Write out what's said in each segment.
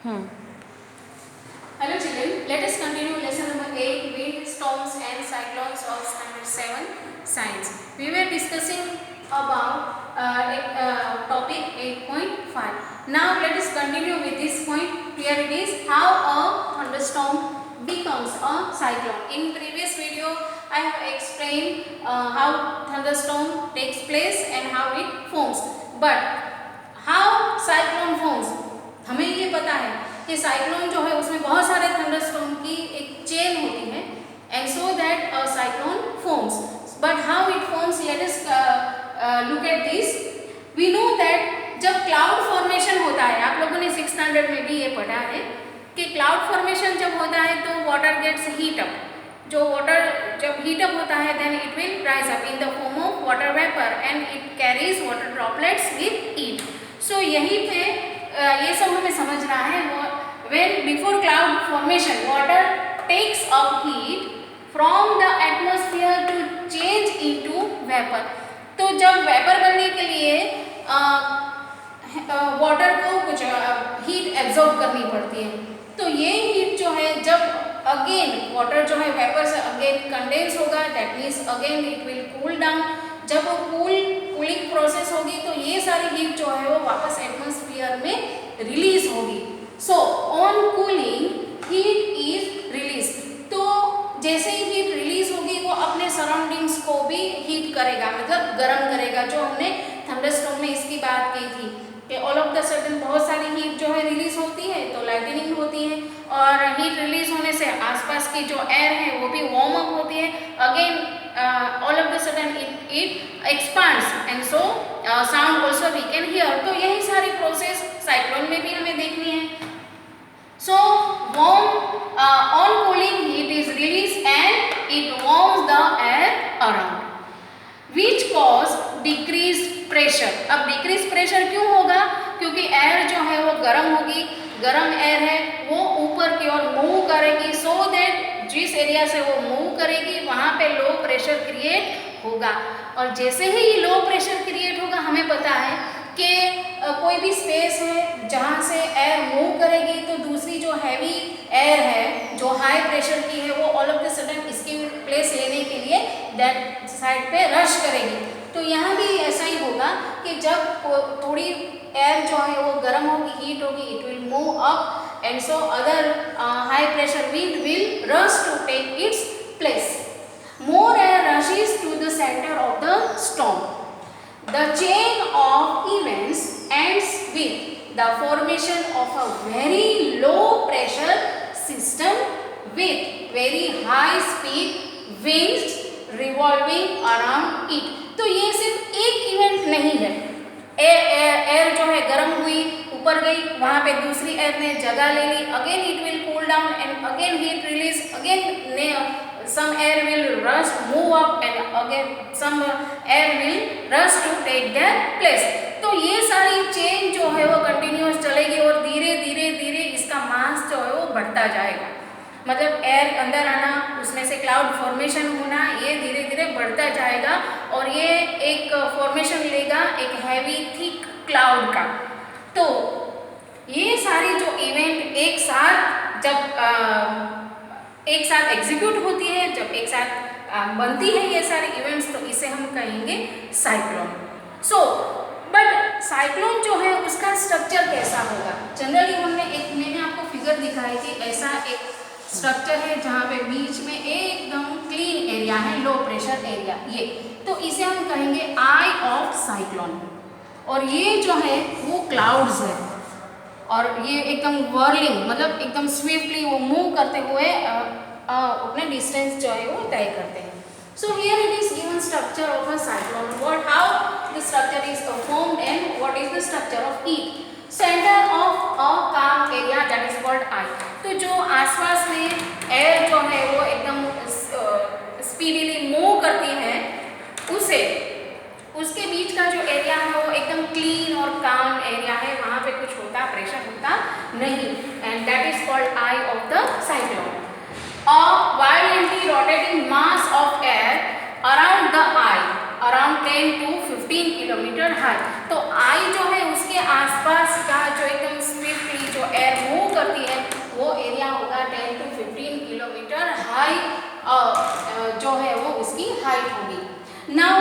Hello children, let us continue lesson number 8, wind, storms and cyclones of standard 7 science. We were discussing about topic 8.5. Now let us continue with this point. Here it is, how a thunderstorm becomes a cyclone. In previous video I have explained how thunderstorm takes place and how it forms. But how cyclone forms, हमें ये पता है कि cyclone जो है उसमें बहुत सारे थंडरस्टॉर्म की एक चेन होती है and so that a cyclone forms. But how it forms, let us look at this. We know that जब क्लाउड फॉर्मेशन होता है, आप लोगों ने 6th स्टैंडर्ड में भी ये पढ़ा है कि क्लाउड फॉर्मेशन जब होता है तो वाटर गेट्स हीट अप. जो वाटर जब हीट अप होता है then it will rise up in the form of water vapour and it carries water droplets with it. So यहीं पे ये सब हमें समझना है. When before cloud formation water takes up heat from the atmosphere to change into vapor. तो जब vapour बनने के लिए वाटर को कुछ हीट एब्जॉर्ब करनी पड़ती है. तो ये हीट जो है जब अगेन वाटर जो है वेपर से अगेन कंडेंस होगा, that means again it will cool down. जब वो कूलिंग प्रोसेस होगी तो ये सारी हीट जो है वो वापस एटमॉस्फेयर में रिलीज होगी. So on cooling heat is release. तो जैसे ही हीट रिलीज होगी वो अपने सराउंडिंग्स को भी हीट करेगा, मतलब गर्म करेगा. जो हमने थंडरस्टॉर्म में इसकी बात की थी कि ऑल ऑफ द सडन बहुत सारी हीट जो है रिलीज होती है तो लाइटनिंग होती है और हीट रिलीज होने से आसपास की जो एयर है वो भी वार्म अप होती है. Again all of the sudden it expands and so sound also we can hear. तो यही सारी प्रोसेस साइक्लोन में भी हमें देखनी है. So warm on cooling heat is released and it warms the air around which cause decreased pressure. अब decreased pressure क्यों होगा? क्योंकि एयर जो है वो गर्म होगी, गर्म एयर है वो ऊपर की ओर मूव करेगी. सो दैट जिस एरिया से वो मूव करेगी वहाँ पे लो प्रेशर क्रिएट होगा. और जैसे ही लो प्रेशर क्रिएट होगा, हमें पता है कि कोई भी स्पेस है जहाँ से एयर मूव करेगी तो दूसरी जो हैवी एयर है जो हाई प्रेशर की है वो ऑल ऑफ द सडन इसकी प्लेस लेने के लिए दैट साइड पे रश करेगी. तो यहाँ भी ऐसा ही होगा कि जब थोड़ी एयर जो है वो गर्म होगी, हीट होगी, it will move up and so other high pressure wind will rush to take its place. More air rushes to the center of the storm. The chain of events ends with the formation of a very low pressure system with very high speed winds revolving around it. तो ये सिर्फ एक event नहीं है. Air जो है गर्म हुई, ऊपर गई, वहाँ पे दूसरी एयर ने जगह ले ली, again it will cool down and again heat release, again some air will rush move up and again some air will rush to take their place. तो ये सारी चेन जो है वो कंटिन्यूस चलेगी और धीरे धीरे धीरे इसका मास जो है वो बढ़ता जाएगा. मतलब एयर अंदर आना, उसमें से क्लाउड फॉर्मेशन होना, ये धीरे धीरे बढ़ता जाएगा और ये एक फॉर्मेशन लेगा एक हैवी थिक क्लाउड का. तो ये सारी जो इवेंट एक साथ जब एक साथ एग्जीक्यूट होती है, जब एक साथ बनती है ये सारे इवेंट्स, तो इसे हम कहेंगे साइक्लोन. सो बट साइक्लोन जो है उसका स्ट्रक्चर कैसा होगा? जनरली मैंने आपको फिगर दिखाई थी. ऐसा एक स्ट्रक्चर है जहाँ पे बीच में एकदम क्लीन एरिया है, लो प्रेशर एरिया, ये तो इसे हम कहेंगे आई ऑफ साइक्लोन. और ये जो है वो क्लाउड्स है और ये एकदम वर्लिंग, मतलब एकदम स्विफ्टली वो मूव करते हुए अपने डिस्टेंस जो है वो तय करते हैं. So here it is given structure of a cyclone. What how the structure is formed and what is the structure of it. Centre of a calm area that is called eye. तो जो आसपास में air जो है वो एकदम speedily move करती है उसे, उसके बीच का जो एरिया है वो एकदम क्लीन और काम एरिया है, वहाँ पे कुछ होता प्रेशर होता नहीं, and that is called I of the cyclone. A violently rotating mass of air around the I around 10 to 15 kilometre high. तो आई जो है उसके आसपास का जो एकदम स्विफ्टली जो एयर मूव 15 किलोमीटर हाई जो है वो उसकी हाइट होगी। नाउ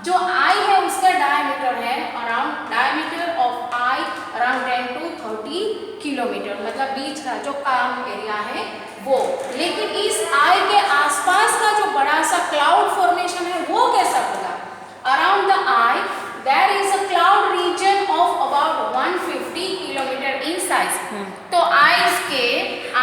जो आई है उसका डायमीटर है around, diameter of I around 10 to 30 kilometre, मतलब बीच का जो काम एरिया है वो। लेकिन इस आई के आसपास का जो बड़ा सा क्लाउड फॉर्मेशन है वो कैसा होगा? Around the eye there is a cloud region of about 150 kilometre in size. तो आइस के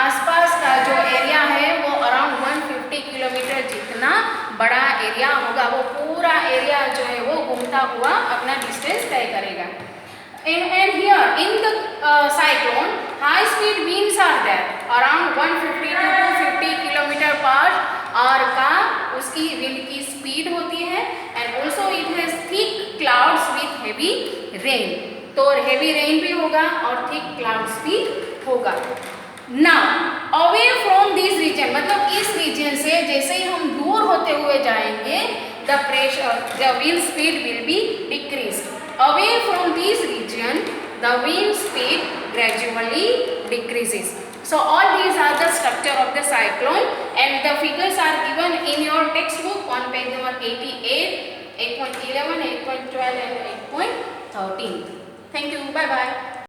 आसपास का जो एरिया है वो अराउंड 150 किलोमीटर जितना बड़ा एरिया होगा, वो पूरा एरिया जो है वो घूमता हुआ अपना डिस्टेंस तय करेगा। And here in the cyclone, high speed winds are there around 150 to 250 kilometre per hour का उसकी विंड की स्पीड होती है। And also it has thick clouds with heavy rain, तो हेवी रेन भी होगा और थिक क्लाउड्स भी होगा। Now away from this region, मतलब इस रीजन से जैसे ही हम दूर होते हुए जाएंगे the pressure, the wind speed will be decreased. Away from this region, the wind speed gradually decreases. So all these are the structure of the cyclone, and the figures are given in your textbook on page number 88, 8.11, 8.12 and 8.13. Thank you. Bye bye.